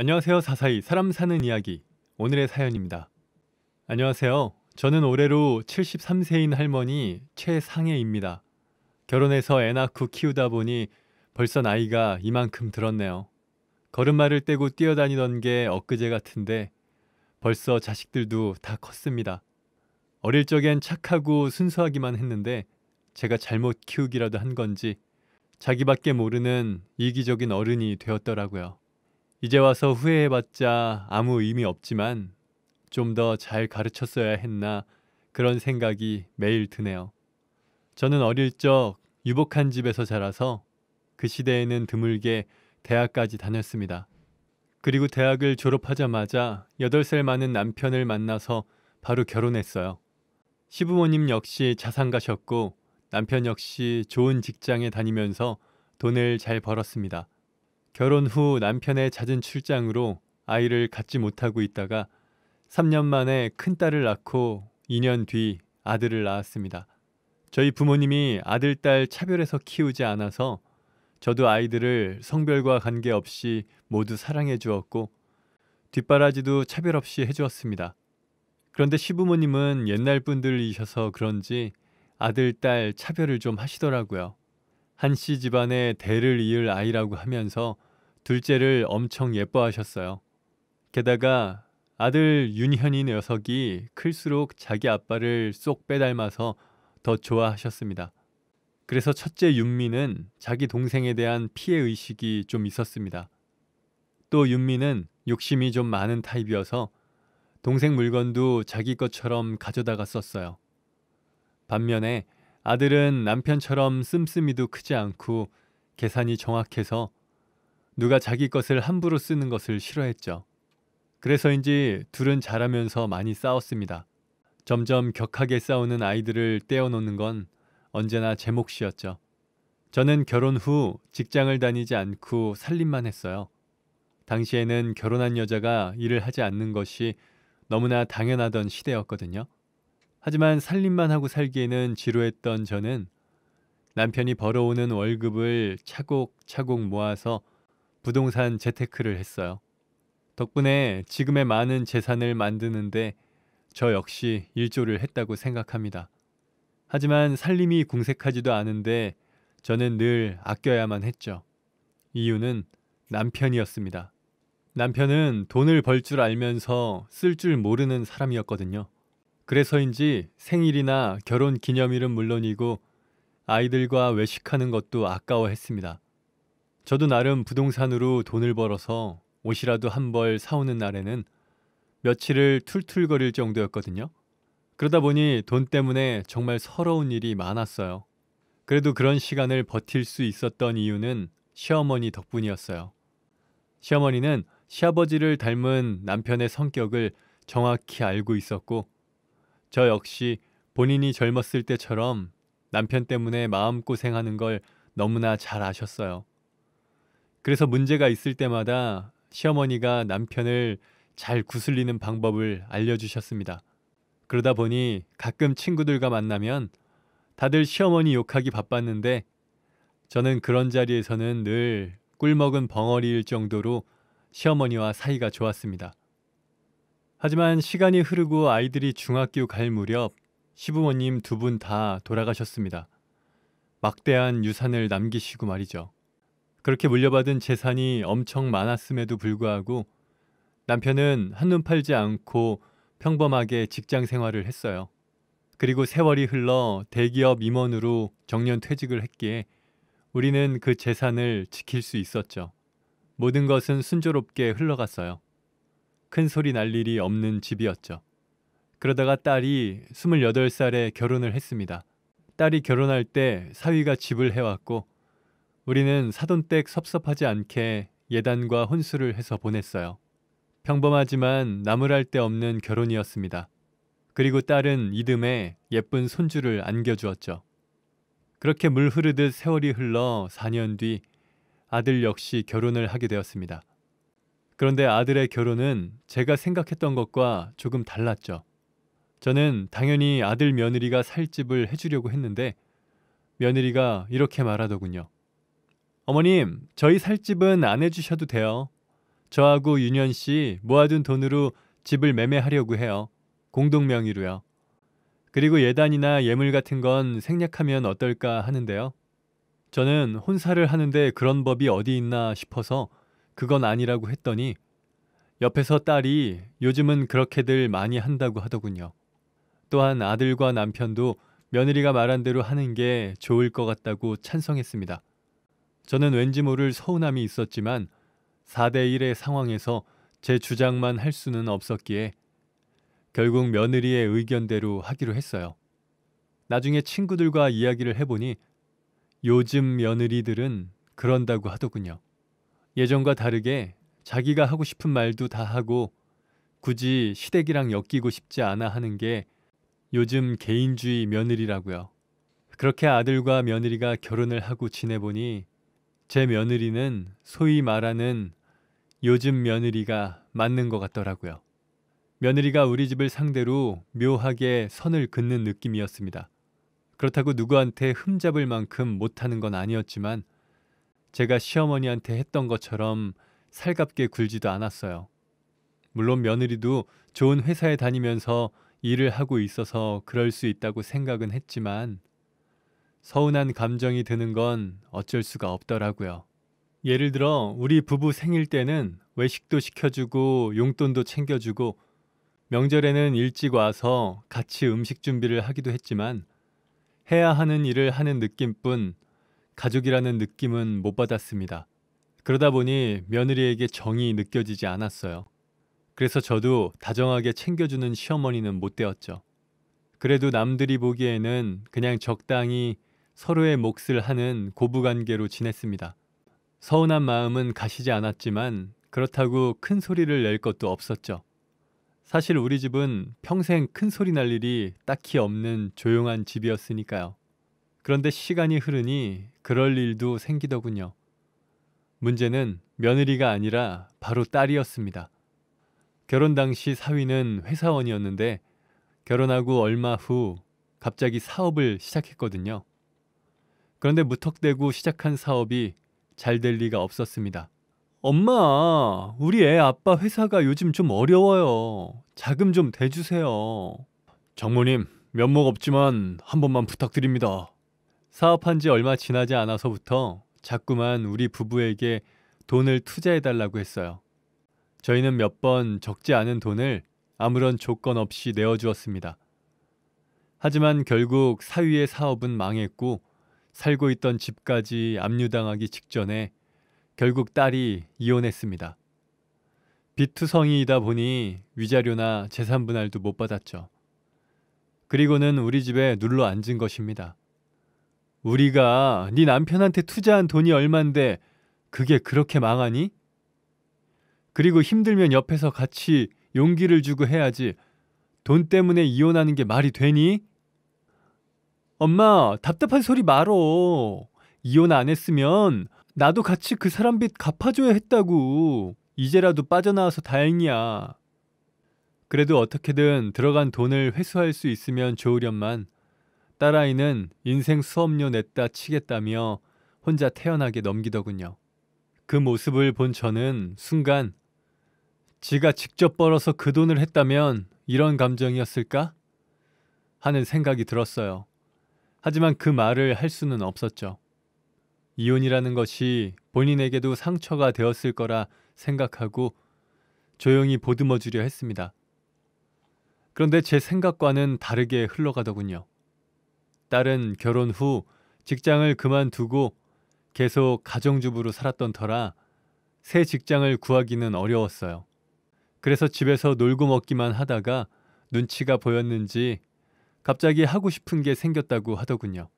안녕하세요. 사사이 사람 사는 이야기 오늘의 사연입니다. 안녕하세요. 저는 올해로 73세인 할머니 최상혜입니다. 결혼해서 애 낳고 키우다 보니 벌써 나이가 이만큼 들었네요. 걸음마를 떼고 뛰어다니던 게 엊그제 같은데 벌써 자식들도 다 컸습니다. 어릴 적엔 착하고 순수하기만 했는데 제가 잘못 키우기라도 한 건지 자기밖에 모르는 이기적인 어른이 되었더라고요. 이제 와서 후회해봤자 아무 의미 없지만 좀 더 잘 가르쳤어야 했나 그런 생각이 매일 드네요. 저는 어릴 적 유복한 집에서 자라서 그 시대에는 드물게 대학까지 다녔습니다. 그리고 대학을 졸업하자마자 8살 많은 남편을 만나서 바로 결혼했어요. 시부모님 역시 자상가셨고 남편 역시 좋은 직장에 다니면서 돈을 잘 벌었습니다. 결혼 후 남편의 잦은 출장으로 아이를 갖지 못하고 있다가 3년 만에 큰딸을 낳고 2년 뒤 아들을 낳았습니다. 저희 부모님이 아들, 딸 차별해서 키우지 않아서 저도 아이들을 성별과 관계없이 모두 사랑해 주었고 뒷바라지도 차별 없이 해주었습니다. 그런데 시부모님은 옛날 분들이셔서 그런지 아들, 딸 차별을 좀 하시더라고요. 한씨 집안의 대를 이을 아이라고 하면서 둘째를 엄청 예뻐하셨어요. 게다가 아들 윤현이 녀석이 클수록 자기 아빠를 쏙 빼닮아서 더 좋아하셨습니다. 그래서 첫째 윤미는 자기 동생에 대한 피해의식이 좀 있었습니다. 또 윤미는 욕심이 좀 많은 타입이어서 동생 물건도 자기 것처럼 가져다가 썼어요. 반면에 아들은 남편처럼 씀씀이도 크지 않고 계산이 정확해서 누가 자기 것을 함부로 쓰는 것을 싫어했죠. 그래서인지 둘은 자라면서 많이 싸웠습니다. 점점 격하게 싸우는 아이들을 떼어놓는 건 언제나 제 몫이었죠. 저는 결혼 후 직장을 다니지 않고 살림만 했어요. 당시에는 결혼한 여자가 일을 하지 않는 것이 너무나 당연하던 시대였거든요. 하지만 살림만 하고 살기에는 지루했던 저는 남편이 벌어오는 월급을 차곡차곡 모아서 부동산 재테크를 했어요. 덕분에 지금의 많은 재산을 만드는데 저 역시 일조를 했다고 생각합니다. 하지만 살림이 궁색하지도 않은데 저는 늘 아껴야만 했죠. 이유는 남편이었습니다. 남편은 돈을 벌 줄 알면서 쓸 줄 모르는 사람이었거든요. 그래서인지 생일이나 결혼 기념일은 물론이고 아이들과 외식하는 것도 아까워했습니다. 저도 나름 부동산으로 돈을 벌어서 옷이라도 한 벌 사오는 날에는 며칠을 툴툴거릴 정도였거든요. 그러다 보니 돈 때문에 정말 서러운 일이 많았어요. 그래도 그런 시간을 버틸 수 있었던 이유는 시어머니 덕분이었어요. 시어머니는 시아버지를 닮은 남편의 성격을 정확히 알고 있었고 저 역시 본인이 젊었을 때처럼 남편 때문에 마음고생하는 걸 너무나 잘 아셨어요. 그래서 문제가 있을 때마다 시어머니가 남편을 잘 구슬리는 방법을 알려주셨습니다. 그러다 보니 가끔 친구들과 만나면 다들 시어머니 욕하기 바빴는데 저는 그런 자리에서는 늘 꿀먹은 벙어리일 정도로 시어머니와 사이가 좋았습니다. 하지만 시간이 흐르고 아이들이 중학교 갈 무렵 시부모님 두 분 다 돌아가셨습니다. 막대한 유산을 남기시고 말이죠. 그렇게 물려받은 재산이 엄청 많았음에도 불구하고 남편은 한눈 팔지 않고 평범하게 직장 생활을 했어요. 그리고 세월이 흘러 대기업 임원으로 정년 퇴직을 했기에 우리는 그 재산을 지킬 수 있었죠. 모든 것은 순조롭게 흘러갔어요. 큰 소리 날 일이 없는 집이었죠. 그러다가 딸이 28살에 결혼을 했습니다. 딸이 결혼할 때 사위가 집을 해왔고 우리는 사돈댁 섭섭하지 않게 예단과 혼수를 해서 보냈어요. 평범하지만 나무랄 데 없는 결혼이었습니다. 그리고 딸은 이듬해 예쁜 손주를 안겨주었죠. 그렇게 물 흐르듯 세월이 흘러 4년 뒤 아들 역시 결혼을 하게 되었습니다. 그런데 아들의 결혼은 제가 생각했던 것과 조금 달랐죠. 저는 당연히 아들 며느리가 살 집을 해주려고 했는데 며느리가 이렇게 말하더군요. 어머님, 저희 살 집은 안 해주셔도 돼요. 저하고 윤현 씨 모아둔 돈으로 집을 매매하려고 해요. 공동 명의로요. 그리고 예단이나 예물 같은 건 생략하면 어떨까 하는데요. 저는 혼사를 하는데 그런 법이 어디 있나 싶어서 그건 아니라고 했더니 옆에서 딸이 요즘은 그렇게들 많이 한다고 하더군요. 또한 아들과 남편도 며느리가 말한 대로 하는 게 좋을 것 같다고 찬성했습니다. 저는 왠지 모를 서운함이 있었지만 4대1의 상황에서 제 주장만 할 수는 없었기에 결국 며느리의 의견대로 하기로 했어요. 나중에 친구들과 이야기를 해보니 요즘 며느리들은 그런다고 하더군요. 예전과 다르게 자기가 하고 싶은 말도 다 하고 굳이 시댁이랑 엮이고 싶지 않아 하는 게 요즘 개인주의 며느리라고요. 그렇게 아들과 며느리가 결혼을 하고 지내보니 제 며느리는 소위 말하는 요즘 며느리가 맞는 것 같더라고요. 며느리가 우리 집을 상대로 묘하게 선을 긋는 느낌이었습니다. 그렇다고 누구한테 흠잡을 만큼 못하는 건 아니었지만 제가 시어머니한테 했던 것처럼 살갑게 굴지도 않았어요. 물론 며느리도 좋은 회사에 다니면서 일을 하고 있어서 그럴 수 있다고 생각은 했지만 서운한 감정이 드는 건 어쩔 수가 없더라고요. 예를 들어 우리 부부 생일 때는 외식도 시켜주고 용돈도 챙겨주고 명절에는 일찍 와서 같이 음식 준비를 하기도 했지만 해야 하는 일을 하는 느낌뿐 가족이라는 느낌은 못 받았습니다. 그러다 보니 며느리에게 정이 느껴지지 않았어요. 그래서 저도 다정하게 챙겨주는 시어머니는 못 되었죠. 그래도 남들이 보기에는 그냥 적당히 서로의 몫을 하는 고부관계로 지냈습니다. 서운한 마음은 가시지 않았지만 그렇다고 큰 소리를 낼 것도 없었죠. 사실 우리 집은 평생 큰 소리 날 일이 딱히 없는 조용한 집이었으니까요. 그런데 시간이 흐르니 그럴 일도 생기더군요. 문제는 며느리가 아니라 바로 딸이었습니다. 결혼 당시 사위는 회사원이었는데 결혼하고 얼마 후 갑자기 사업을 시작했거든요. 그런데 무턱대고 시작한 사업이 잘 될 리가 없었습니다. 엄마, 우리 애 아빠 회사가 요즘 좀 어려워요. 자금 좀 대주세요. 장모님, 면목 없지만 한 번만 부탁드립니다. 사업한 지 얼마 지나지 않아서부터 자꾸만 우리 부부에게 돈을 투자해달라고 했어요. 저희는 몇 번 적지 않은 돈을 아무런 조건 없이 내어주었습니다. 하지만 결국 사위의 사업은 망했고 살고 있던 집까지 압류당하기 직전에 결국 딸이 이혼했습니다. 빚투성이이다 보니 위자료나 재산분할도 못 받았죠. 그리고는 우리 집에 눌러 앉은 것입니다. 우리가 네 남편한테 투자한 돈이 얼만데 그게 그렇게 망하니? 그리고 힘들면 옆에서 같이 용기를 주고 해야지. 돈 때문에 이혼하는 게 말이 되니? 엄마, 답답한 소리 말어. 이혼 안 했으면 나도 같이 그 사람 빚 갚아줘야 했다고. 이제라도 빠져나와서 다행이야. 그래도 어떻게든 들어간 돈을 회수할 수 있으면 좋으련만 딸아이는 인생 수업료 냈다 치겠다며 혼자 태연하게 넘기더군요. 그 모습을 본 저는 순간 지가 직접 벌어서 그 돈을 했다면 이런 감정이었을까? 하는 생각이 들었어요. 하지만 그 말을 할 수는 없었죠. 이혼이라는 것이 본인에게도 상처가 되었을 거라 생각하고 조용히 보듬어 주려 했습니다. 그런데 제 생각과는 다르게 흘러가더군요. 딸은 결혼 후 직장을 그만두고 계속 가정주부로 살았던 터라 새 직장을 구하기는 어려웠어요. 그래서 집에서 놀고 먹기만 하다가 눈치가 보였는지 갑자기 하고 싶은 게 생겼다고 하더군요.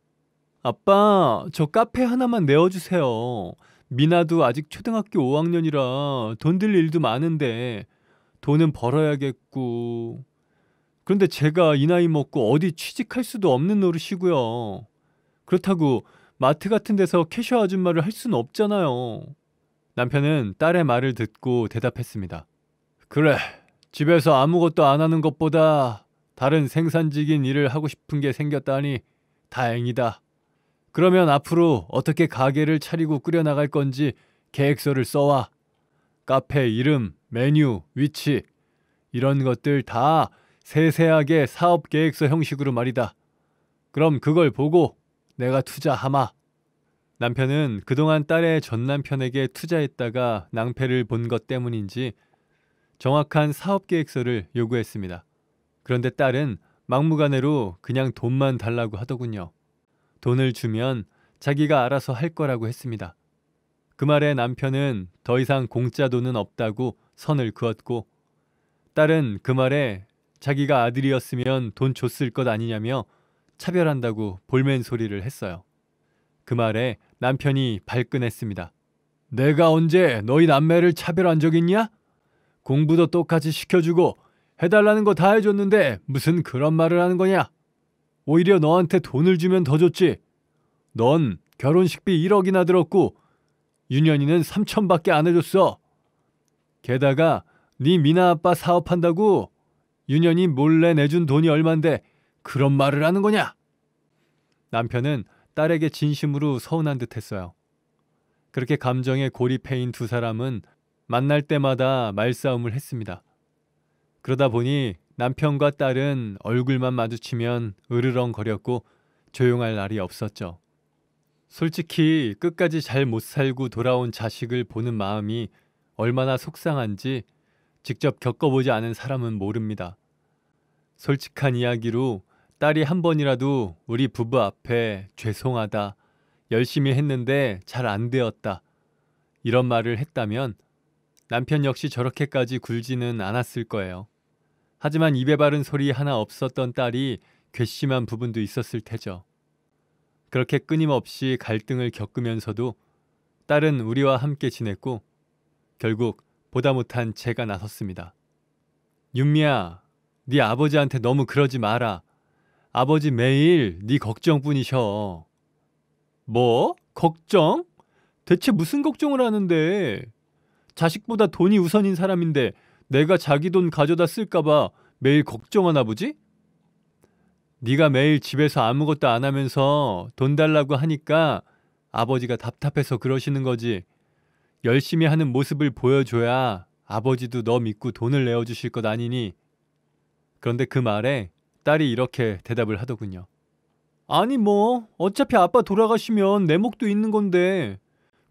아빠, 저 카페 하나만 내어주세요. 미나도 아직 초등학교 5학년이라 돈 들 일도 많은데 돈은 벌어야겠고. 그런데 제가 이 나이 먹고 어디 취직할 수도 없는 노릇이고요. 그렇다고 마트 같은 데서 캐셔 아줌마를 할 수는 없잖아요. 남편은 딸의 말을 듣고 대답했습니다. 그래, 집에서 아무것도 안 하는 것보다 다른 생산직인 일을 하고 싶은 게 생겼다니 다행이다. 그러면 앞으로 어떻게 가게를 차리고 꾸려나갈 건지 계획서를 써와. 카페 이름, 메뉴, 위치 이런 것들 다 세세하게 사업계획서 형식으로 말이다. 그럼 그걸 보고 내가 투자하마. 남편은 그동안 딸의 전남편에게 투자했다가 낭패를 본 것 때문인지 정확한 사업계획서를 요구했습니다. 그런데 딸은 막무가내로 그냥 돈만 달라고 하더군요. 돈을 주면 자기가 알아서 할 거라고 했습니다. 그 말에 남편은 더 이상 공짜 돈은 없다고 선을 그었고, 딸은 그 말에 자기가 아들이었으면 돈 줬을 것 아니냐며 차별한다고 볼멘 소리를 했어요. 그 말에 남편이 발끈했습니다. 내가 언제 너희 남매를 차별한 적 있냐? 공부도 똑같이 시켜주고 해달라는 거 다 해줬는데 무슨 그런 말을 하는 거냐? 오히려 너한테 돈을 주면 더 좋지. 넌 결혼식비 1억이나 들었고 윤현이는 3천밖에 안 해줬어. 게다가 네 미나 아빠 사업한다고 윤현이 몰래 내준 돈이 얼만데 그런 말을 하는 거냐? 남편은 딸에게 진심으로 서운한 듯 했어요. 그렇게 감정에 고립해인 두 사람은 만날 때마다 말싸움을 했습니다. 그러다 보니 남편과 딸은 얼굴만 마주치면 으르렁거렸고 조용할 날이 없었죠. 솔직히 끝까지 잘 못 살고 돌아온 자식을 보는 마음이 얼마나 속상한지 직접 겪어보지 않은 사람은 모릅니다. 솔직한 이야기로 딸이 한 번이라도 우리 부부 앞에 죄송하다, 열심히 했는데 잘 안 되었다 이런 말을 했다면 남편 역시 저렇게까지 굴지는 않았을 거예요. 하지만 입에 바른 소리 하나 없었던 딸이 괘씸한 부분도 있었을 테죠. 그렇게 끊임없이 갈등을 겪으면서도 딸은 우리와 함께 지냈고 결국 보다 못한 제가 나섰습니다. 윤미야, 네 아버지한테 너무 그러지 마라. 아버지 매일 네 걱정뿐이셔. 뭐? 걱정? 대체 무슨 걱정을 하는데? 자식보다 돈이 우선인 사람인데 내가 자기 돈 가져다 쓸까봐 매일 걱정하나 보지? 네가 매일 집에서 아무것도 안 하면서 돈 달라고 하니까 아버지가 답답해서 그러시는 거지. 열심히 하는 모습을 보여줘야 아버지도 너 믿고 돈을 내어주실 것 아니니? 그런데 그 말에 딸이 이렇게 대답을 하더군요. 아니 뭐 어차피 아빠 돌아가시면 내 몫도 있는 건데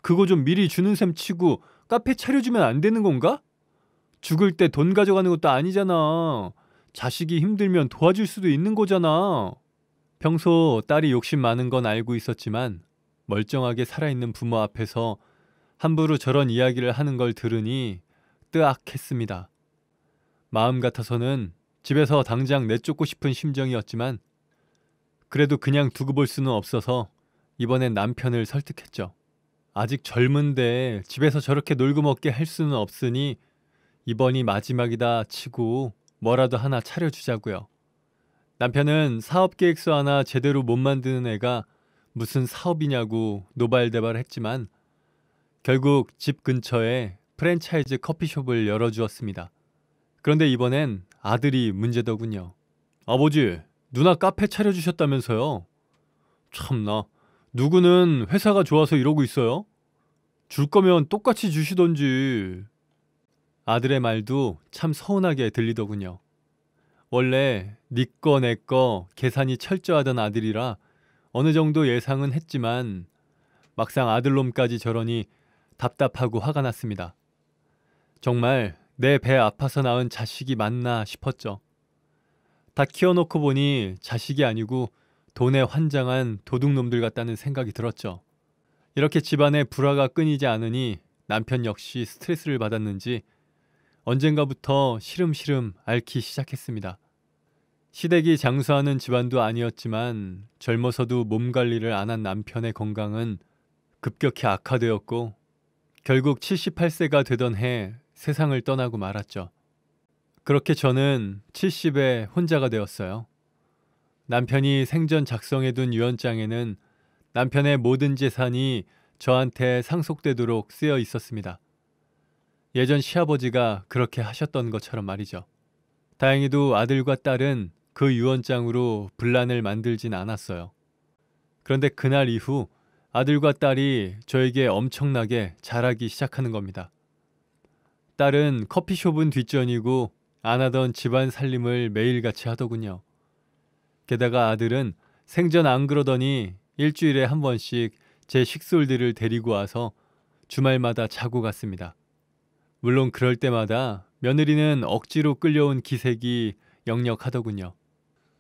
그거 좀 미리 주는 셈 치고 카페 차려주면 안 되는 건가? 죽을 때 돈 가져가는 것도 아니잖아. 자식이 힘들면 도와줄 수도 있는 거잖아. 평소 딸이 욕심 많은 건 알고 있었지만 멀쩡하게 살아있는 부모 앞에서 함부로 저런 이야기를 하는 걸 들으니 뜨악했습니다. 마음 같아서는 집에서 당장 내쫓고 싶은 심정이었지만 그래도 그냥 두고 볼 수는 없어서 이번엔 남편을 설득했죠. 아직 젊은데 집에서 저렇게 놀고 먹게 할 수는 없으니 이번이 마지막이다 치고 뭐라도 하나 차려주자고요. 남편은 사업계획서 하나 제대로 못 만드는 애가 무슨 사업이냐고 노발대발했지만 결국 집 근처에 프랜차이즈 커피숍을 열어주었습니다. 그런데 이번엔 아들이 문제더군요. 아버지, 누나 카페 차려주셨다면서요? 참나, 누구는 회사가 좋아서 이러고 있어요? 줄 거면 똑같이 주시던지. 아들의 말도 참 서운하게 들리더군요. 원래 네 거 내 거 계산이 철저하던 아들이라 어느 정도 예상은 했지만 막상 아들놈까지 저러니 답답하고 화가 났습니다. 정말 내 배 아파서 낳은 자식이 맞나 싶었죠. 다 키워놓고 보니 자식이 아니고 돈에 환장한 도둑놈들 같다는 생각이 들었죠. 이렇게 집안에 불화가 끊이지 않으니 남편 역시 스트레스를 받았는지 언젠가부터 시름시름 앓기 시작했습니다. 시댁이 장수하는 집안도 아니었지만 젊어서도 몸 관리를 안 한 남편의 건강은 급격히 악화되었고 결국 78세가 되던 해 세상을 떠나고 말았죠. 그렇게 저는 70에 혼자가 되었어요. 남편이 생전 작성해둔 유언장에는 남편의 모든 재산이 저한테 상속되도록 쓰여 있었습니다. 예전 시아버지가 그렇게 하셨던 것처럼 말이죠. 다행히도 아들과 딸은 그 유언장으로 분란을 만들진 않았어요. 그런데 그날 이후 아들과 딸이 저에게 엄청나게 잘하기 시작하는 겁니다. 딸은 커피숍은 뒷전이고 안 하던 집안 살림을 매일같이 하더군요. 게다가 아들은 생전 안 그러더니 일주일에 한 번씩 제 식솔들을 데리고 와서 주말마다 자고 갔습니다. 물론 그럴 때마다 며느리는 억지로 끌려온 기색이 역력하더군요.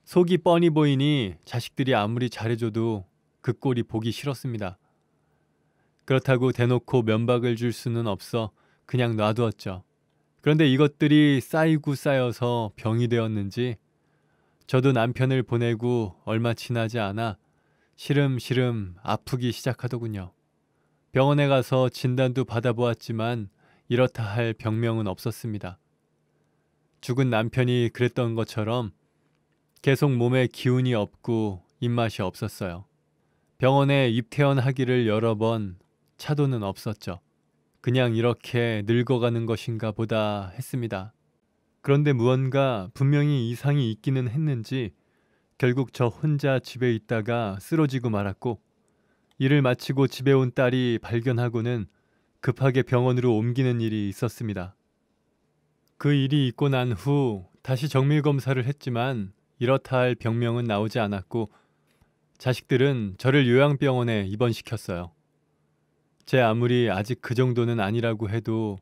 속이 뻔히 보이니 자식들이 아무리 잘해줘도 그 꼴이 보기 싫었습니다. 그렇다고 대놓고 면박을 줄 수는 없어 그냥 놔두었죠. 그런데 이것들이 쌓이고 쌓여서 병이 되었는지 저도 남편을 보내고 얼마 지나지 않아 시름시름 아프기 시작하더군요. 병원에 가서 진단도 받아보았지만 이렇다 할 병명은 없었습니다. 죽은 남편이 그랬던 것처럼 계속 몸에 기운이 없고 입맛이 없었어요. 병원에 입퇴원하기를 여러 번 차도는 없었죠. 그냥 이렇게 늙어가는 것인가 보다 했습니다. 그런데 무언가 분명히 이상이 있기는 했는지 결국 저 혼자 집에 있다가 쓰러지고 말았고, 일을 마치고 집에 온 딸이 발견하고는 급하게 병원으로 옮기는 일이 있었습니다. 그 일이 있고 난 후 다시 정밀검사를 했지만 이렇다 할 병명은 나오지 않았고 자식들은 저를 요양병원에 입원시켰어요. 제 아무리 아직 그 정도는 아니라고 해도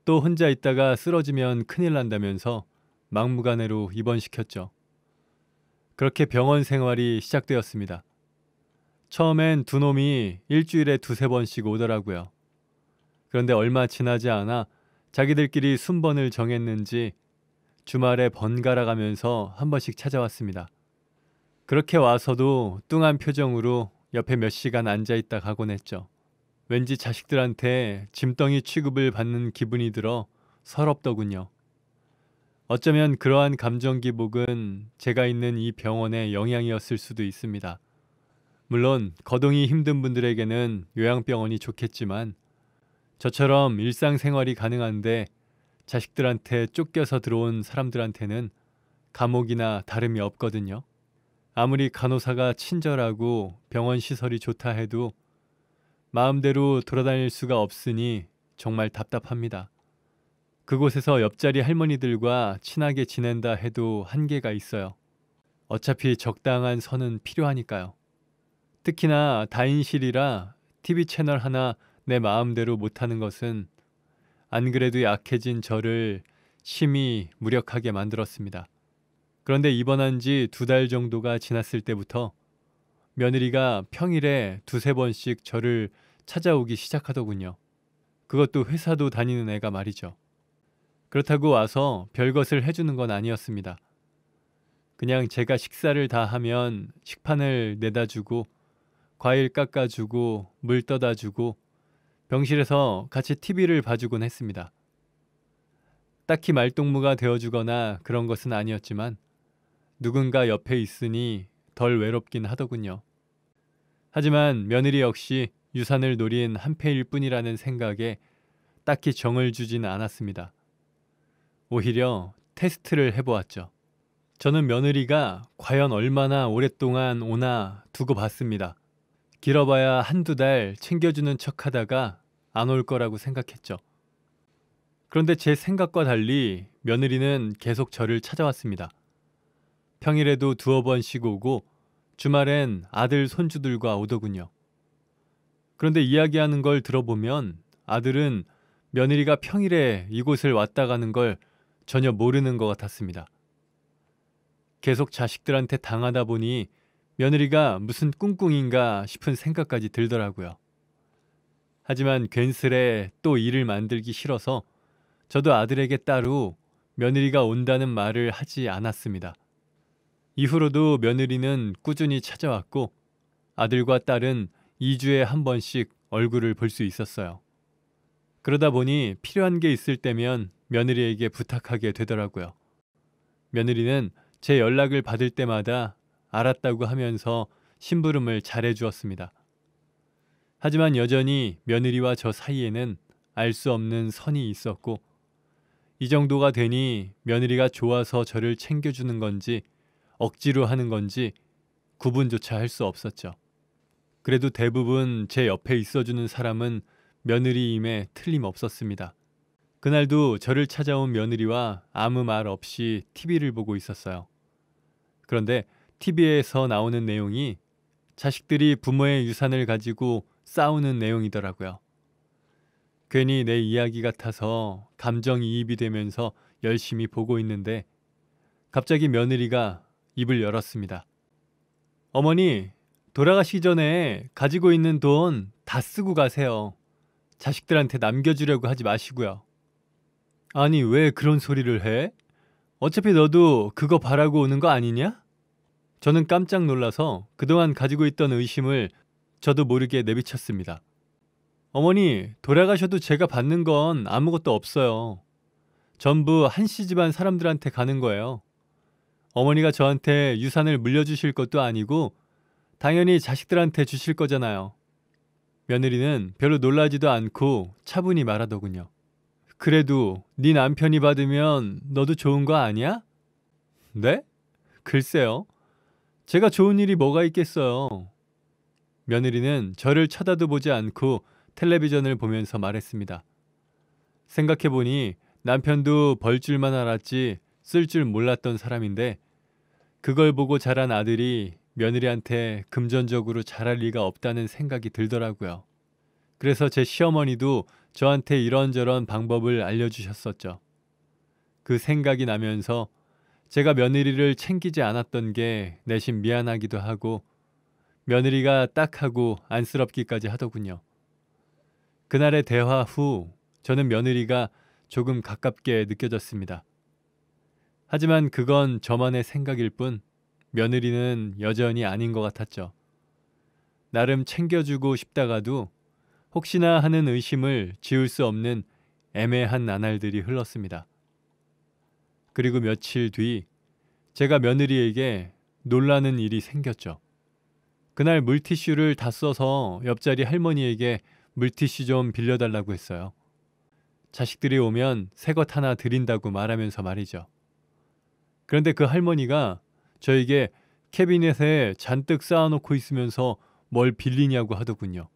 또 혼자 있다가 쓰러지면 큰일 난다면서 막무가내로 입원시켰죠. 그렇게 병원 생활이 시작되었습니다. 처음엔 두 놈이 일주일에 두세 번씩 오더라고요. 그런데 얼마 지나지 않아 자기들끼리 순번을 정했는지 주말에 번갈아 가면서 한 번씩 찾아왔습니다. 그렇게 와서도 뚱한 표정으로 옆에 몇 시간 앉아있다 가곤 했죠. 왠지 자식들한테 짐덩이 취급을 받는 기분이 들어 서럽더군요. 어쩌면 그러한 감정 기복은 제가 있는 이 병원의 영향이었을 수도 있습니다. 물론 거동이 힘든 분들에게는 요양병원이 좋겠지만 저처럼 일상생활이 가능한데 자식들한테 쫓겨서 들어온 사람들한테는 감옥이나 다름이 없거든요. 아무리 간호사가 친절하고 병원 시설이 좋다 해도 마음대로 돌아다닐 수가 없으니 정말 답답합니다. 그곳에서 옆자리 할머니들과 친하게 지낸다 해도 한계가 있어요. 어차피 적당한 선은 필요하니까요. 특히나 다인실이라 TV 채널 하나 내 마음대로 못하는 것은 안 그래도 약해진 저를 심히 무력하게 만들었습니다. 그런데 입원한 지 2달 정도가 지났을 때부터 며느리가 평일에 두세 번씩 저를 찾아오기 시작하더군요. 그것도 회사도 다니는 애가 말이죠. 그렇다고 와서 별것을 해주는 건 아니었습니다. 그냥 제가 식사를 다 하면 식판을 내다주고 과일 깎아주고 물 떠다주고 병실에서 같이 TV를 봐주곤 했습니다. 딱히 말동무가 되어주거나 그런 것은 아니었지만 누군가 옆에 있으니 덜 외롭긴 하더군요. 하지만 며느리 역시 유산을 노린 한패일 뿐이라는 생각에 딱히 정을 주진 않았습니다. 오히려 테스트를 해보았죠. 저는 며느리가 과연 얼마나 오랫동안 오나 두고 봤습니다. 길어봐야 한두 달 챙겨주는 척 하다가 안 올 거라고 생각했죠. 그런데 제 생각과 달리 며느리는 계속 저를 찾아왔습니다. 평일에도 두어 번씩 오고 주말엔 아들 손주들과 오더군요. 그런데 이야기하는 걸 들어보면 아들은 며느리가 평일에 이곳을 왔다 가는 걸 전혀 모르는 것 같았습니다. 계속 자식들한테 당하다 보니 며느리가 무슨 꿍꿍인가 싶은 생각까지 들더라고요. 하지만 괜스레 또 일을 만들기 싫어서 저도 아들에게 따로 며느리가 온다는 말을 하지 않았습니다. 이후로도 며느리는 꾸준히 찾아왔고 아들과 딸은 2주에 한 번씩 얼굴을 볼 수 있었어요. 그러다 보니 필요한 게 있을 때면 며느리에게 부탁하게 되더라고요. 며느리는 제 연락을 받을 때마다 알았다고 하면서 심부름을 잘해주었습니다. 하지만 여전히 며느리와 저 사이에는 알 수 없는 선이 있었고 이 정도가 되니 며느리가 좋아서 저를 챙겨주는 건지 억지로 하는 건지 구분조차 할 수 없었죠. 그래도 대부분 제 옆에 있어주는 사람은 며느리임에 틀림없었습니다. 그날도 저를 찾아온 며느리와 아무 말 없이 TV를 보고 있었어요. 그런데 TV에서 나오는 내용이 자식들이 부모의 유산을 가지고 싸우는 내용이더라고요. 괜히 내 이야기 같아서 감정이입이 되면서 열심히 보고 있는데 갑자기 며느리가 입을 열었습니다. 어머니, 돌아가시기 전에 가지고 있는 돈 다 쓰고 가세요. 자식들한테 남겨주려고 하지 마시고요. 아니, 왜 그런 소리를 해? 어차피 너도 그거 바라고 오는 거 아니냐? 저는 깜짝 놀라서 그동안 가지고 있던 의심을 저도 모르게 내비쳤습니다. 어머니, 돌아가셔도 제가 받는 건 아무것도 없어요. 전부 한씨 집안 사람들한테 가는 거예요. 어머니가 저한테 유산을 물려주실 것도 아니고 당연히 자식들한테 주실 거잖아요. 며느리는 별로 놀라지도 않고 차분히 말하더군요. 그래도 네 남편이 받으면 너도 좋은 거 아니야? 네? 글쎄요. 제가 좋은 일이 뭐가 있겠어요. 며느리는 저를 쳐다도 보지 않고 텔레비전을 보면서 말했습니다. 생각해보니 남편도 벌 줄만 알았지 쓸 줄 몰랐던 사람인데 그걸 보고 자란 아들이 며느리한테 금전적으로 잘할 리가 없다는 생각이 들더라고요. 그래서 제 시어머니도 저한테 이런저런 방법을 알려주셨었죠. 그 생각이 나면서 제가 며느리를 챙기지 않았던 게 내심 미안하기도 하고 며느리가 딱하고 안쓰럽기까지 하더군요. 그날의 대화 후 저는 며느리가 조금 가깝게 느껴졌습니다. 하지만 그건 저만의 생각일 뿐 며느리는 여전히 아닌 것 같았죠. 나름 챙겨주고 싶다가도 혹시나 하는 의심을 지울 수 없는 애매한 나날들이 흘렀습니다. 그리고 며칠 뒤 제가 며느리에게 놀라는 일이 생겼죠. 그날 물티슈를 다 써서 옆자리 할머니에게 물티슈 좀 빌려달라고 했어요. 자식들이 오면 새 것 하나 드린다고 말하면서 말이죠. 그런데 그 할머니가 저에게 캐비넷에 잔뜩 쌓아놓고 있으면서 뭘 빌리냐고 하더군요.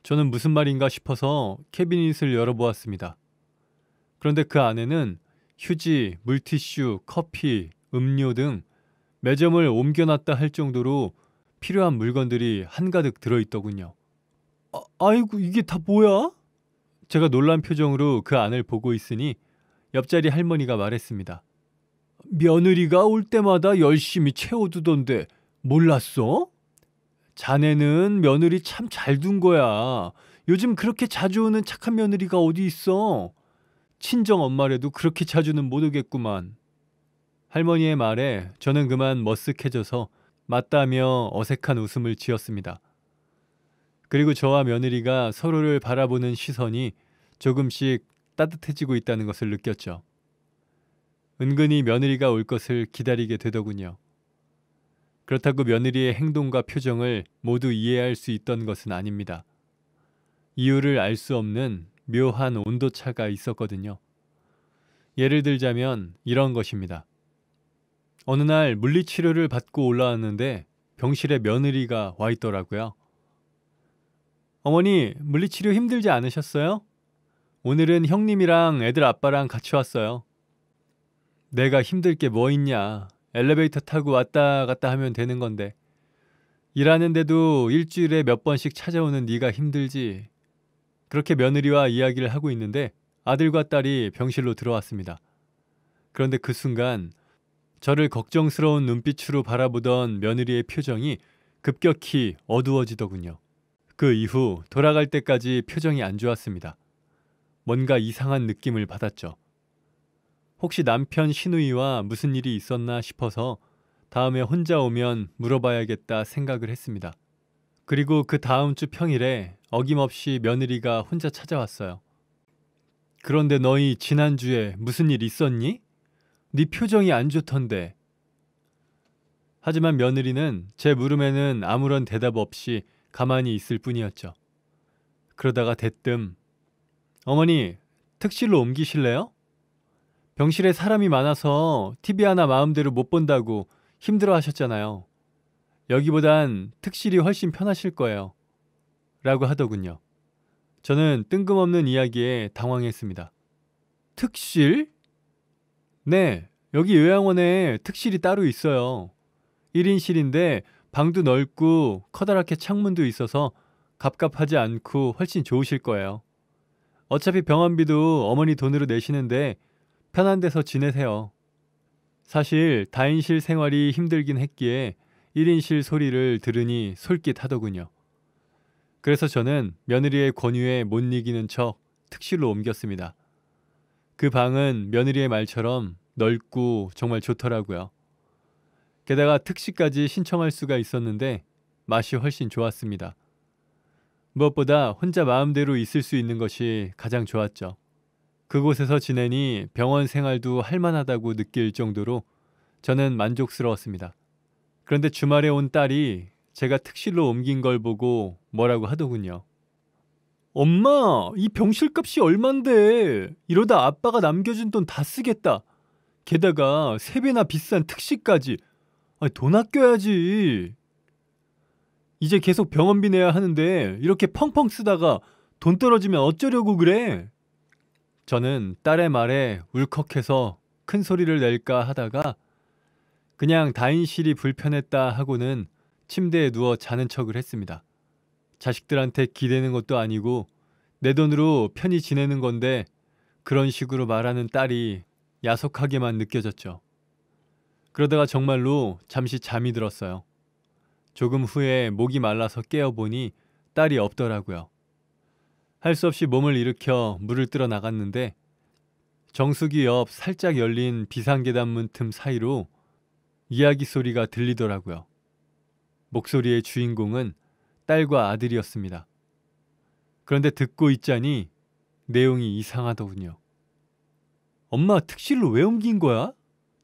저는 무슨 말인가 싶어서 캐비닛을 열어보았습니다. 그런데 그 안에는 휴지, 물티슈, 커피, 음료 등 매점을 옮겨놨다 할 정도로 필요한 물건들이 한가득 들어있더군요. 아이고, 이게 다 뭐야? 제가 놀란 표정으로 그 안을 보고 있으니 옆자리 할머니가 말했습니다. 며느리가 올 때마다 열심히 채워두던데 몰랐어? 자네는 며느리 참 잘 둔 거야. 요즘 그렇게 자주 오는 착한 며느리가 어디 있어? 친정 엄마래도 그렇게 자주는 못 오겠구만. 할머니의 말에 저는 그만 머쓱해져서 맞다며 어색한 웃음을 지었습니다. 그리고 저와 며느리가 서로를 바라보는 시선이 조금씩 따뜻해지고 있다는 것을 느꼈죠. 은근히 며느리가 올 것을 기다리게 되더군요. 그렇다고 며느리의 행동과 표정을 모두 이해할 수 있던 것은 아닙니다. 이유를 알 수 없는 묘한 온도차가 있었거든요. 예를 들자면 이런 것입니다. 어느 날 물리치료를 받고 올라왔는데 병실에 며느리가 와 있더라고요. 어머니, 물리치료 힘들지 않으셨어요? 오늘은 형님이랑 애들 아빠랑 같이 왔어요. 내가 힘들 게 뭐 있냐. 엘리베이터 타고 왔다 갔다 하면 되는 건데. 일하는데도 일주일에 몇 번씩 찾아오는 네가 힘들지. 그렇게 며느리와 이야기를 하고 있는데 아들과 딸이 병실로 들어왔습니다. 그런데 그 순간 저를 걱정스러운 눈빛으로 바라보던 며느리의 표정이 급격히 어두워지더군요. 그 이후 돌아갈 때까지 표정이 안 좋았습니다. 뭔가 이상한 느낌을 받았죠. 혹시 남편 시누이와 무슨 일이 있었나 싶어서 다음에 혼자 오면 물어봐야겠다 생각을 했습니다. 그리고 그 다음 주 평일에 어김없이 며느리가 혼자 찾아왔어요. 그런데 너희 지난주에 무슨 일 있었니? 네 표정이 안 좋던데. 하지만 며느리는 제 물음에는 아무런 대답 없이 가만히 있을 뿐이었죠. 그러다가 대뜸 어머니, 특실로 옮기실래요? 병실에 사람이 많아서 TV 하나 마음대로 못 본다고 힘들어 하셨잖아요. 여기보단 특실이 훨씬 편하실 거예요. 라고 하더군요. 저는 뜬금없는 이야기에 당황했습니다. 특실? 네, 여기 요양원에 특실이 따로 있어요. 1인실인데 방도 넓고 커다랗게 창문도 있어서 갑갑하지 않고 훨씬 좋으실 거예요. 어차피 병원비도 어머니 돈으로 내시는데 편한 데서 지내세요. 사실 다인실 생활이 힘들긴 했기에 1인실 소리를 들으니 솔깃하더군요. 그래서 저는 며느리의 권유에 못 이기는 척 특실로 옮겼습니다. 그 방은 며느리의 말처럼 넓고 정말 좋더라고요. 게다가 특식까지 신청할 수가 있었는데 맛이 훨씬 좋았습니다. 무엇보다 혼자 마음대로 있을 수 있는 것이 가장 좋았죠. 그곳에서 지내니 병원 생활도 할만하다고 느낄 정도로 저는 만족스러웠습니다. 그런데 주말에 온 딸이 제가 특실로 옮긴 걸 보고 뭐라고 하더군요. 엄마, 이 병실값이 얼만데? 이러다 아빠가 남겨준 돈 다 쓰겠다. 게다가 3배나 비싼 특식까지. 돈 아껴야지. 이제 계속 병원비 내야 하는데 이렇게 펑펑 쓰다가 돈 떨어지면 어쩌려고 그래? 저는 딸의 말에 울컥해서 큰 소리를 낼까 하다가 그냥 다인실이 불편했다 하고는 침대에 누워 자는 척을 했습니다. 자식들한테 기대는 것도 아니고 내 돈으로 편히 지내는 건데 그런 식으로 말하는 딸이 야속하게만 느껴졌죠. 그러다가 정말로 잠시 잠이 들었어요. 조금 후에 목이 말라서 깨어보니 딸이 없더라고요. 할 수 없이 몸을 일으켜 물을 뜨러 나갔는데 정수기 옆 살짝 열린 비상계단문 틈 사이로 이야기 소리가 들리더라고요. 목소리의 주인공은 딸과 아들이었습니다. 그런데 듣고 있자니 내용이 이상하더군요. 엄마 특실로 왜 옮긴 거야?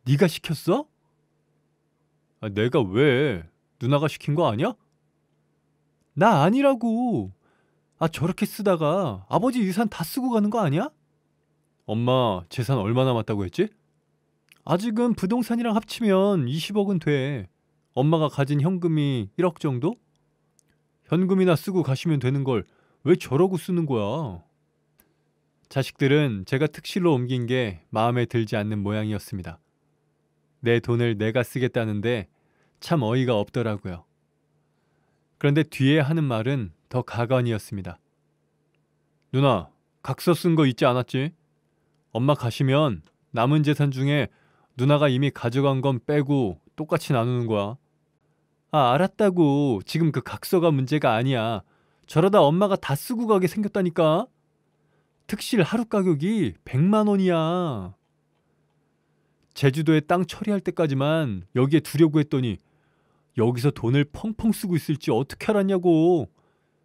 네가 시켰어? 내가 왜? 누나가 시킨 거 아니야? 나 아니라고. 저렇게 쓰다가 아버지 유산 다 쓰고 가는 거 아니야? 엄마 재산 얼마 남았다고 했지? 아직은 부동산이랑 합치면 20억은 돼. 엄마가 가진 현금이 1억 정도? 현금이나 쓰고 가시면 되는 걸 왜 저러고 쓰는 거야? 자식들은 제가 특실로 옮긴 게 마음에 들지 않는 모양이었습니다. 내 돈을 내가 쓰겠다는데 참 어이가 없더라고요. 그런데 뒤에 하는 말은 더 가관이었습니다. 누나, 각서 쓴 거 있지 않았지? 엄마 가시면 남은 재산 중에 누나가 이미 가져간 건 빼고 똑같이 나누는 거야. 알았다고. 지금 그 각서가 문제가 아니야. 저러다 엄마가 다 쓰고 가게 생겼다니까. 특실 하루 가격이 100만 원이야. 제주도에 땅 처리할 때까지만 여기에 두려고 했더니 여기서 돈을 펑펑 쓰고 있을지 어떻게 알았냐고.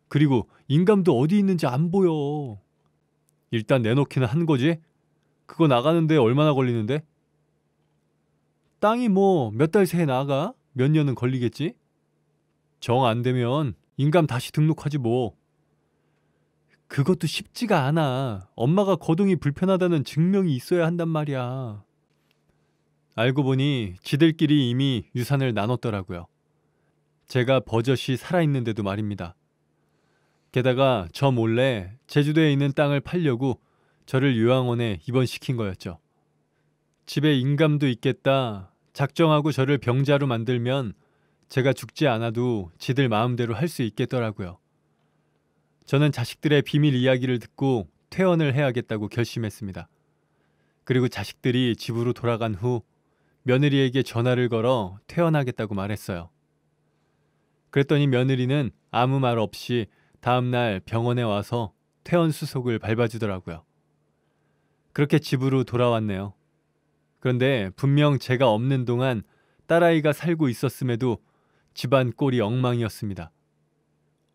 그리고 인감도 어디 있는지 안 보여. 일단 내놓기는 한 거지? 그거 나가는데 얼마나 걸리는데? 땅이 뭐 몇 달 새에 나가? 몇 년은 걸리겠지? 정 안 되면 인감 다시 등록하지 뭐. 그것도 쉽지가 않아. 엄마가 거동이 불편하다는 증명이 있어야 한단 말이야. 알고 보니 지들끼리 이미 유산을 나눴더라고요. 제가 버젓이 살아있는데도 말입니다. 게다가 저 몰래 제주도에 있는 땅을 팔려고 저를 요양원에 입원시킨 거였죠. 집에 인감도 있겠다. 작정하고 저를 병자로 만들면 제가 죽지 않아도 지들 마음대로 할 수 있겠더라고요. 저는 자식들의 비밀 이야기를 듣고 퇴원을 해야겠다고 결심했습니다. 그리고 자식들이 집으로 돌아간 후 며느리에게 전화를 걸어 퇴원하겠다고 말했어요. 그랬더니 며느리는 아무 말 없이 다음날 병원에 와서 퇴원 수속을 밟아주더라고요. 그렇게 집으로 돌아왔네요. 그런데 분명 제가 없는 동안 딸아이가 살고 있었음에도 집안 꼴이 엉망이었습니다.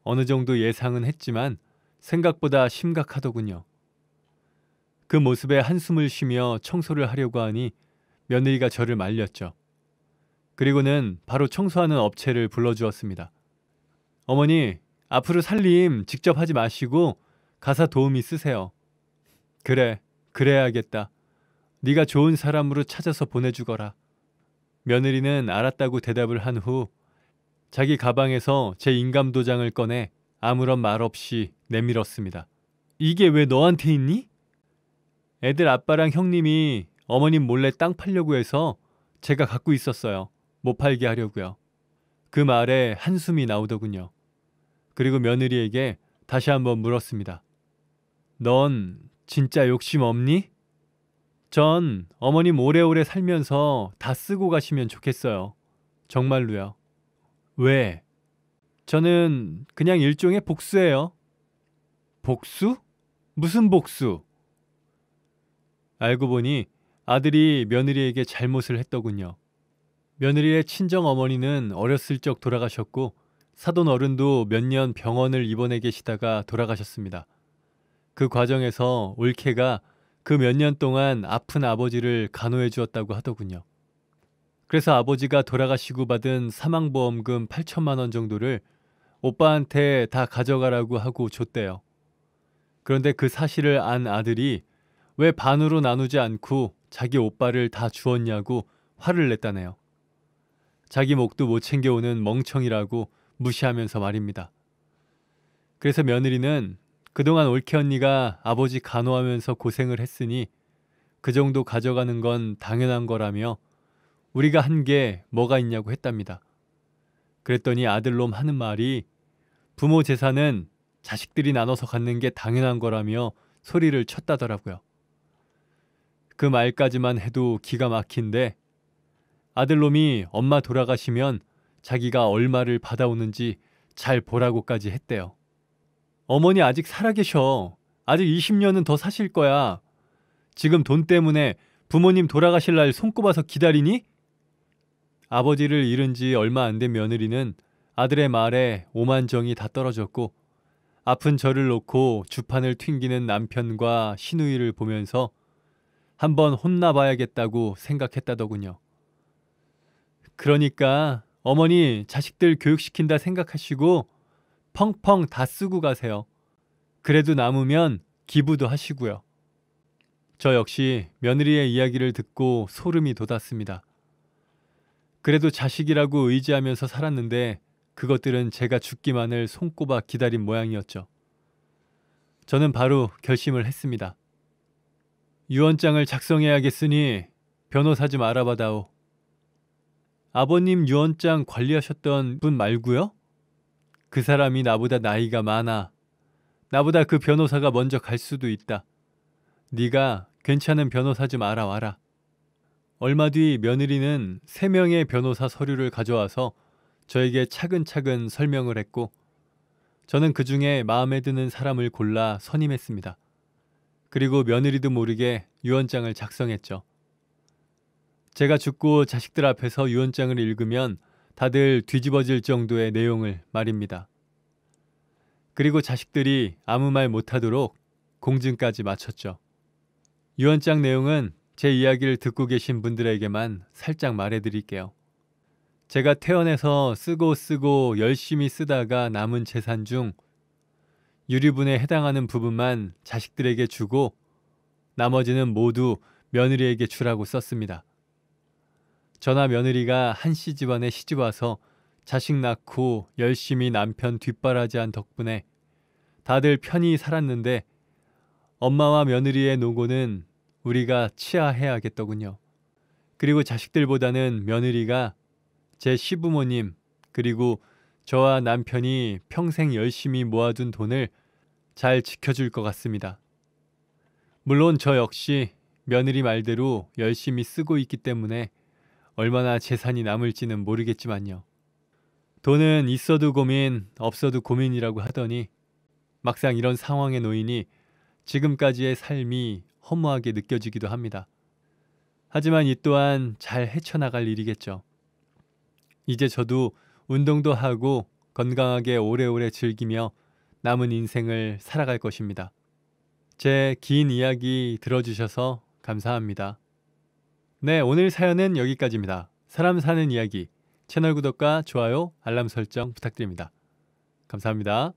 어느 정도 예상은 했지만 생각보다 심각하더군요. 그 모습에 한숨을 쉬며 청소를 하려고 하니 며느리가 저를 말렸죠. 그리고는 바로 청소하는 업체를 불러주었습니다. 어머니, 앞으로 살림 직접 하지 마시고 가사 도우미 쓰세요. 그래, 그래야겠다. 네가 좋은 사람으로 찾아서 보내주거라. 며느리는 알았다고 대답을 한 후 자기 가방에서 제 인감도장을 꺼내 아무런 말 없이 내밀었습니다. 이게 왜 너한테 있니? 애들 아빠랑 형님이 어머님 몰래 땅 팔려고 해서 제가 갖고 있었어요. 못 팔게 하려고요. 그 말에 한숨이 나오더군요. 그리고 며느리에게 다시 한번 물었습니다. 넌 진짜 욕심 없니? 전 어머님 오래오래 살면서 다 쓰고 가시면 좋겠어요. 정말로요. 왜? 저는 그냥 일종의 복수예요. 복수? 무슨 복수? 알고 보니 아들이 며느리에게 잘못을 했더군요. 며느리의 친정 어머니는 어렸을 적 돌아가셨고 사돈 어른도 몇 년 병원을 입원해 계시다가 돌아가셨습니다. 그 과정에서 올케가 그 몇 년 동안 아픈 아버지를 간호해 주었다고 하더군요. 그래서 아버지가 돌아가시고 받은 사망보험금 8천만 원 정도를 오빠한테 다 가져가라고 하고 줬대요. 그런데 그 사실을 안 아들이 왜 반으로 나누지 않고 자기 오빠를 다 주었냐고 화를 냈다네요. 자기 목도 못 챙겨오는 멍청이라고 무시하면서 말입니다. 그래서 며느리는 그동안 올케 언니가 아버지 간호하면서 고생을 했으니 그 정도 가져가는 건 당연한 거라며 우리가 한 게 뭐가 있냐고 했답니다. 그랬더니 아들놈 하는 말이 부모 재산은 자식들이 나눠서 갖는 게 당연한 거라며 소리를 쳤다더라고요. 그 말까지만 해도 기가 막힌데 아들놈이 엄마 돌아가시면 자기가 얼마를 받아오는지 잘 보라고까지 했대요. 어머니 아직 살아계셔. 아직 20년은 더 사실 거야. 지금 돈 때문에 부모님 돌아가실 날 손꼽아서 기다리니? 아버지를 잃은 지 얼마 안 된 며느리는 아들의 말에 오만정이 다 떨어졌고 아픈 저를 놓고 주판을 튕기는 남편과 시누이를 보면서 한번 혼나봐야겠다고 생각했다더군요. 그러니까 어머니 자식들 교육시킨다 생각하시고 펑펑 다 쓰고 가세요. 그래도 남으면 기부도 하시고요. 저 역시 며느리의 이야기를 듣고 소름이 돋았습니다. 그래도 자식이라고 의지하면서 살았는데 그것들은 제가 죽기만을 손꼽아 기다린 모양이었죠. 저는 바로 결심을 했습니다. 유언장을 작성해야겠으니 변호사 좀 알아봐다오. 아버님 유언장 관리하셨던 분 말고요? 그 사람이 나보다 나이가 많아. 나보다 그 변호사가 먼저 갈 수도 있다. 네가 괜찮은 변호사 좀 알아와라. 얼마 뒤 며느리는 3명의 변호사 서류를 가져와서 저에게 차근차근 설명을 했고 저는 그 중에 마음에 드는 사람을 골라 선임했습니다. 그리고 며느리도 모르게 유언장을 작성했죠. 제가 죽고 자식들 앞에서 유언장을 읽으면 다들 뒤집어질 정도의 내용을 말입니다. 그리고 자식들이 아무 말 못하도록 공증까지 마쳤죠. 유언장 내용은 제 이야기를 듣고 계신 분들에게만 살짝 말해드릴게요. 제가 태어나서 쓰고 열심히 쓰다가 남은 재산 중 유류분에 해당하는 부분만 자식들에게 주고 나머지는 모두 며느리에게 주라고 썼습니다. 저나 며느리가 한씨 집안에 시집와서 자식 낳고 열심히 남편 뒷바라지한 덕분에 다들 편히 살았는데 엄마와 며느리의 노고는 우리가 치하해야겠더군요. 그리고 자식들보다는 며느리가 제 시부모님 그리고 저와 남편이 평생 열심히 모아둔 돈을 잘 지켜줄 것 같습니다. 물론 저 역시 며느리 말대로 열심히 쓰고 있기 때문에 얼마나 재산이 남을지는 모르겠지만요. 돈은 있어도 고민, 없어도 고민이라고 하더니 막상 이런 상황에 놓이니 지금까지의 삶이 허무하게 느껴지기도 합니다. 하지만 이 또한 잘 헤쳐나갈 일이겠죠. 이제 저도 운동도 하고 건강하게 오래오래 즐기며 남은 인생을 살아갈 것입니다. 제 긴 이야기 들어주셔서 감사합니다. 네, 오늘 사연은 여기까지입니다. 사람 사는 이야기, 채널 구독과 좋아요, 알람 설정 부탁드립니다. 감사합니다.